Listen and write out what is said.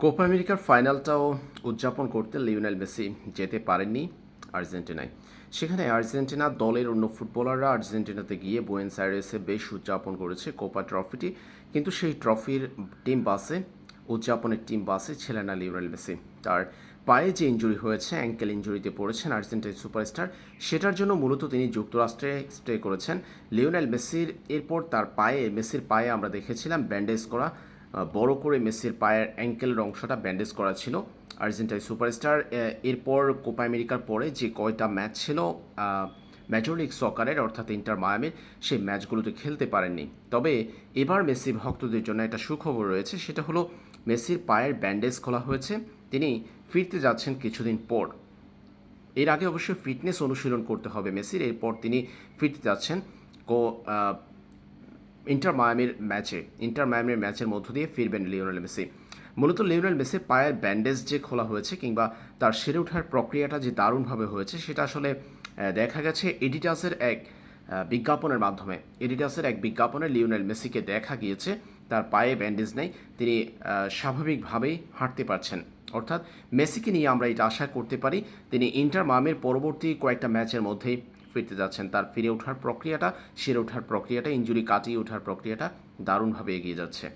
Copa আমেরিকার ফাইনালটাও উদযাপন করতে লিওনেল মেসি যেতে পারেননি আর্জেন্টিনায়। সেখানে আর্জেন্টিনা দলের অন্য ফুটবলাররা আর্জেন্টিনাতে গিয়ে বুয়েন্স আয়ারেসে বেশ উদযাপন করেছে কোপা ট্রফিটি, কিন্তু সেই ট্রফির টিম বাসে উদযাপনের টিম বাসে ছিলেন না লিওনেল মেসি। তার পায়ে যে ইঞ্জুরি হয়েছে, অ্যাঙ্কেল ইঞ্জুরিতে পড়েছেন আর্জেন্টাইন সুপারস্টার, সেটার জন্য মূলত তিনি যুক্তরাষ্ট্রে স্টে করেছেন। লিওনেল মেসির এরপর মেসির পায়ে আমরা দেখেছিলাম ব্যান্ডেজ করা, বড় করে মেসির পায়ের অ্যাঙ্কেলের অংশটা ব্যান্ডেজ করা ছিল। আর্জেন্টাইন সুপারস্টার এরপর কোপা আমেরিকার পরে যে কয়টা ম্যাচ ছিল মেজর লিগ সকারের অর্থাৎ ইন্টার মায়ামির, সেই ম্যাচগুলোতে খেলতে পারেননি। তবে এবার মেসি ভক্তদের জন্য একটা সুখবর রয়েছে, সেটা হলো মেসির পায়ের ব্যান্ডেজ খোলা হয়েছে। তিনি ফিরতে যাচ্ছেন কিছুদিন পর। এর আগে অবশ্যই ফিটনেস অনুশীলন করতে হবে মেসির, এরপর তিনি ফিরতে যাচ্ছেন কো ইন্টার মায়ামির ম্যাচের মধ্য দিয়ে ফিরবেন লিওনেল মেসি। মূলত লিওনেল মেসির পায়ের ব্যান্ডেজ যে খোলা হয়েছে কিংবা তার সেরে ওঠার প্রক্রিয়াটা যে দারুণভাবে হয়েছে, সেটা আসলে দেখা গেছে এডিটাসের এক বিজ্ঞাপনে লিওনেল মেসিকে দেখা গিয়েছে তার পায়ে ব্যান্ডেজ নেই, তিনি স্বাভাবিকভাবেই হাঁটতে পারছেন। অর্থাৎ মেসিকে নিয়ে আমরা এটা আশা করতে পারি তিনি ইন্টার মায়ামির পরবর্তী কয়েকটা ম্যাচের মধ্যেই ফিরতে যাচ্ছেন। তার ফিরে ওঠার প্রক্রিয়াটা, সেরে ওঠার প্রক্রিয়াটা, ইনজুরি কাটিয়ে ওঠার প্রক্রিয়াটা দারুণভাবে এগিয়ে যাচ্ছে।